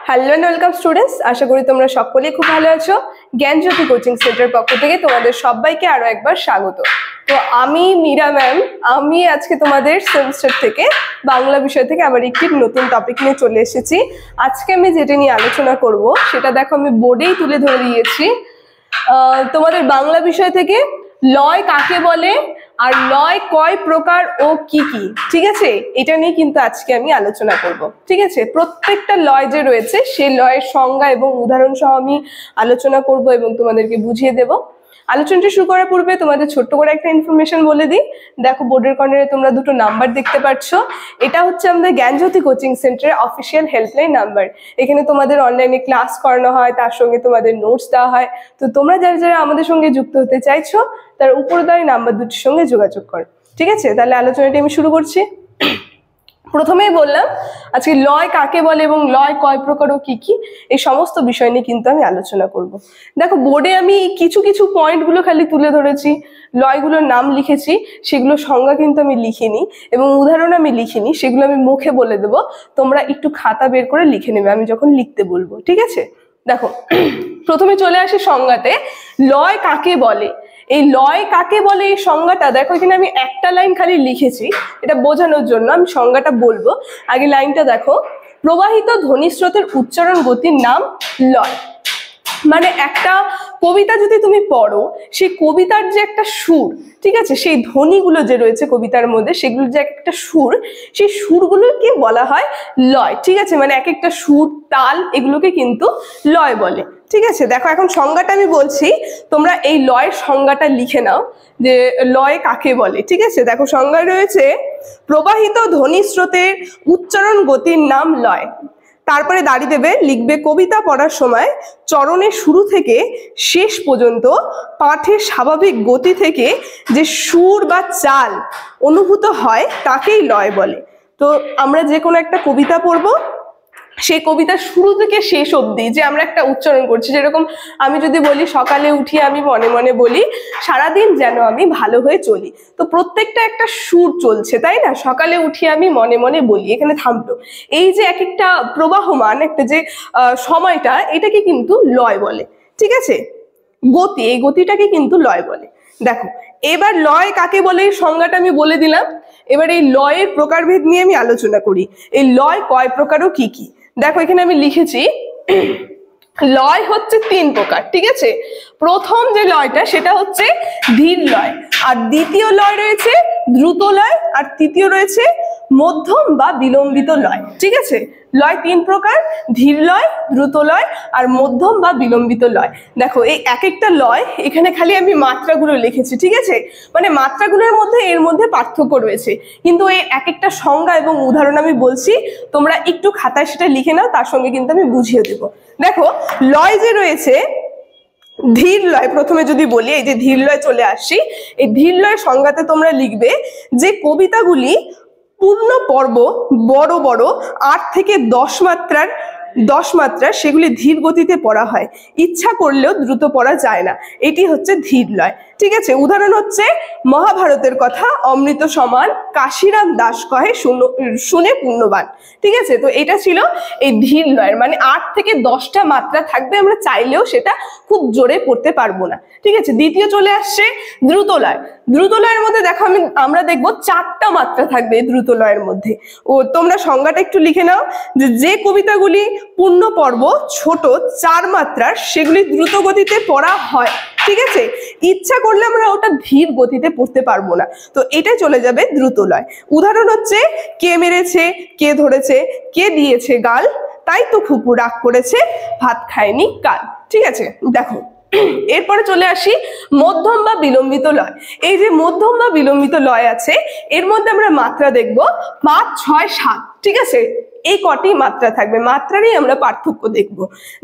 Hello and welcome students, আশা করি তোমরা সকলেই খুব ভালো আছো। জ্ঞানজ্যোতি কোচিং সেন্টার পক্ষ থেকে তোমাদের সবাইকে আরো একবার স্বাগত। তো আমি মীরা ম্যাম, আমি আজকে তোমাদের সেমিস্টার থেকে বাংলা বিষয় থেকে আবার একটি নতুন টপিক নিয়ে চলে এসেছি। আজকে আমি যেটা নিয়ে আলোচনা করব সেটা দেখো আমি বোর্ডেই তুলে ধরে দিয়েছি। তোমাদের বাংলা বিষয় থেকে লয় কাকে বলে আর লয় কয় প্রকার ও কি কি, ঠিক আছে, এটা নিয়ে কিন্তু আজকে আমি আলোচনা করব। ঠিক আছে, প্রত্যেকটা লয় যে রয়েছে সেই লয়ের সংজ্ঞা এবং উদাহরণ সহ আমি আলোচনা করব এবং তোমাদেরকে বুঝিয়ে দেব। আলোচনাটা শুরু করার পূর্বে তোমাদের ছোট্ট করে একটা ইনফরমেশন বলে দিই। দেখো বোর্ডের কর্নারে তোমরা দুটো নাম্বার দেখতে পাচ্ছ, এটা হচ্ছে আমাদের জ্ঞানজ্যোতি কোচিং সেন্টারের অফিসিয়াল হেল্পলাইন নাম্বার। এখানে তোমাদের অনলাইনে ক্লাস করানো হয়, তার সঙ্গে তোমাদের নোটস দেওয়া হয়। তো তোমরা যারা যারা আমাদের সঙ্গে যুক্ত হতে চাইছো তার উপর দেওয়া নাম্বার দুটির সঙ্গে যোগাযোগ করো। ঠিক আছে, তাহলে আলোচনাটি আমি শুরু করছি। প্রথমেই বললাম আজকে লয় কাকে বলে এবং লয় কয় প্রকার ও কি কি, এই সমস্ত বিষয় নিয়ে কিন্তু আমি আলোচনা করব। দেখো বোর্ডে আমি কিছু কিছু পয়েন্টগুলো খালি তুলে ধরেছি, লয়গুলোর নাম লিখেছি, সেগুলো সংজ্ঞা কিন্তু আমি লিখিনি এবং উদাহরণ আমি লিখিনি, সেগুলো আমি মুখে বলে দেবো, তোমরা একটু খাতা বের করে লিখে নেবে আমি যখন লিখতে বলবো। ঠিক আছে, দেখো প্রথমে চলে আসি সংজ্ঞাতে। লয় কাকে বলে, এই লয় কাকে বলে এই সংজ্ঞাটা দেখো এখানে আমি একটা লাইন খালি লিখেছি, এটা বোঝানোর জন্য আমি সংজ্ঞাটা বলবো। আগে লাইনটা দেখো, প্রবাহিত ধ্বনিস্রোতের উচ্চারণ গতির নাম লয়। মানে একটা কবিতা যদি তুমি পড়ো, সেই কবিতার যে একটা সুর, ঠিক আছে, সেই ধ্বনিগুলো যে রয়েছে কবিতার মধ্যে, সেগুলো যে একটা সুর, সেই সুরগুলোকে বলা হয় লয়। ঠিক আছে, মানে এক একটা সুর, তাল, এগুলোকে কিন্তু লয় বলে। ঠিক আছে, দেখো এখন সংজ্ঞাটা আমি বলছি, তোমরা এই লয়ের সংজ্ঞাটা লিখে নাও যে লয় কাকে বলে। ঠিক আছে, দেখো সংজ্ঞায় রয়েছে প্রবাহিত ধ্বনিস্রোতের উচ্চারণ গতির নাম লয়। তারপরে দাঁড়িয়ে দেবে, লিখবে কবিতা পড়ার সময় চরণের শুরু থেকে শেষ পর্যন্ত পাঠের স্বাভাবিক গতি থেকে যে সুর বা চাল অনুভূত হয় তাকেই লয় বলে। তো আমরা যে কোনো একটা কবিতা পড়বো, সেই কবিতার শুরু থেকে শেষ অবধি যে আমরা একটা উচ্চারণ করছি, যেরকম আমি যদি বলি সকালে উঠি আমি মনে মনে বলি সারাদিন যেন আমি ভালো হয়ে চলি, তো প্রত্যেকটা একটা সুর চলছে, তাই না? সকালে উঠি আমি মনে মনে বলি, এখানে থামলো। এই যে এক একটা প্রবাহমান একটা যে সময়টা, এটাকে কিন্তু লয় বলে। ঠিক আছে, গতি, এই গতিটাকে কিন্তু লয় বলে। দেখো এবার লয় কাকে বলে এই সংজ্ঞাটা আমি বলে দিলাম, এবার এই লয়ের প্রকারভেদ নিয়ে আমি আলোচনা করি। এই লয় কয় প্রকার ও কি কি, দেখো এখানে আমি লিখেছি লয় হচ্ছে তিন প্রকার। ঠিক আছে, প্রথম যে লয়টা সেটা হচ্ছে ধীর লয়, আর দ্বিতীয় লয় রয়েছে দ্রুত লয়, আর তৃতীয় রয়েছে মধ্যম বা বিলম্বিত লয়। ঠিক আছে, লয় তিন প্রকার, ধীর লয়, দ্রুত লয় আর মধ্যম বা বিলম্বিত লয়। দেখো এই এক একটা লয়, এখানে খালি আমি মাত্রাগুলো লিখেছি। ঠিক আছে, মানে মাত্রাগুলোর মধ্যে এর মধ্যে পার্থক্য রয়েছে, কিন্তু এই এক একটা সংজ্ঞা এবং উদাহরণ আমি বলছি, তোমরা একটু খাতায় সেটা লিখে নাও, তার সঙ্গে কিন্তু আমি বুঝিয়ে দেবো। দেখো লয় যে রয়েছে ধীর লয়, প্রথমে যদি বলি এই যে ধীর লয় চলে আসছি, এই ধীর লয় সংজ্ঞাতে তোমরা লিখবে যে কবিতাগুলি পূর্ণ পর্ব বড় বড় 8 থেকে 10 মাত্রার সেগুলি ধীর গতিতে পড়া হয়, ইচ্ছা করলেও দ্রুত পড়া যায় না, এটি হচ্ছে ধীর লয়। ঠিক আছে, উদাহরণ হচ্ছে মহাভারতের কথা অমৃত সমান কাশিরাম দাস কহে শুনে পুণ্যবান। ঠিক আছে, তো এটা ছিল এই ধীর লয়ের, মানে 8 থেকে 10টা মাত্রা থাকবে, আমরা চাইলেও সেটা খুব জোরে পড়তে পারবো না। ঠিক আছে, দ্বিতীয় চলে আসছে দ্রুত লয়। দ্রুত লয়ের মধ্যে দেখো আমরা দেখবো 4টা মাত্রা থাকবে দ্রুত লয়ের মধ্যে। ও তোমরা সংজ্ঞাটা একটু লিখে নাও যে কবিতাগুলি পূর্ণ পর্ব ছোট 4 মাত্রার সেগুলি দ্রুত গতিতে পড়া হয়। ঠিক আছে, ইচ্ছা করলে আমরা ওটা ধীর গতিতে পড়তে পারবো না, তো এটা চলে যাবে দ্রুত লয়। উদাহরণ হচ্ছে কে মেরেছে, কে ধরেছে, কে দিয়েছে গাল, তাই তো খুকু রাগ করেছে, ভাত খায়নি কাল। ঠিক আছে, দেখো এরপরে চলে আসি মধ্যম বা বিলম্বিত লয়। এই যে মধ্যম বা বিলম্বিত লয় আছে, এর মধ্যে আমরা মাত্রা দেখবো 5, 6, 7। ঠিক আছে, এই কটি মাত্রা থাকবে, মাত্রারই আমরা পার্থক্য দেখব।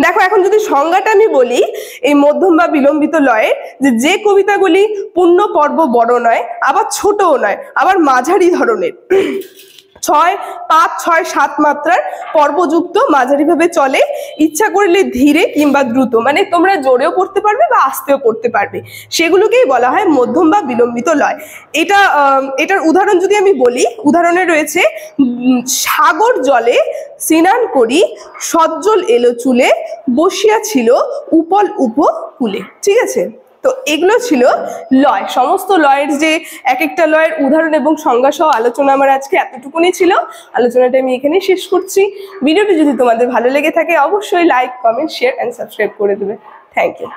দেখো এখন যদি সংজ্ঞাটা আমি বলি এই মধ্যম বা বিলম্বিত লয়ের, যে কবিতাগুলি পূর্ণ পর্ব বড় নয়, আবার ছোটও নয়, আবার মাঝারি ধরনের, 5, 6, 7 মাত্রার পর্বযুক্ত মাঝারিভাবে চলে, ইচ্ছা করলে ধীরে কিংবা দ্রুত, মানে তোমরা জোরেও পড়তে পারবে বা আস্তেও পড়তে পারবে, সেগুলোকেই বলা হয় মধ্যম বা বিলম্বিত লয়। এটার উদাহরণ যদি আমি বলি, উদাহরণে রয়েছে সাগর জলে স্নান করি, সজ্জল এলো চুলে, বসিয়া ছিল উপল উপকূলে। ঠিক আছে, তো এগুলো ছিল লয়। সমস্ত লয়ের যে এক একটা লয়ের উদাহরণ এবং সংজ্ঞা সহ আলোচনা আমার আজকে এতটুকুনি ছিল। আলোচনাটা আমি এখানেই শেষ করছি। ভিডিওটি যদি তোমাদের ভালো লেগে থাকে অবশ্যই like, comment, share and subscribe করে দেবে। Thank you.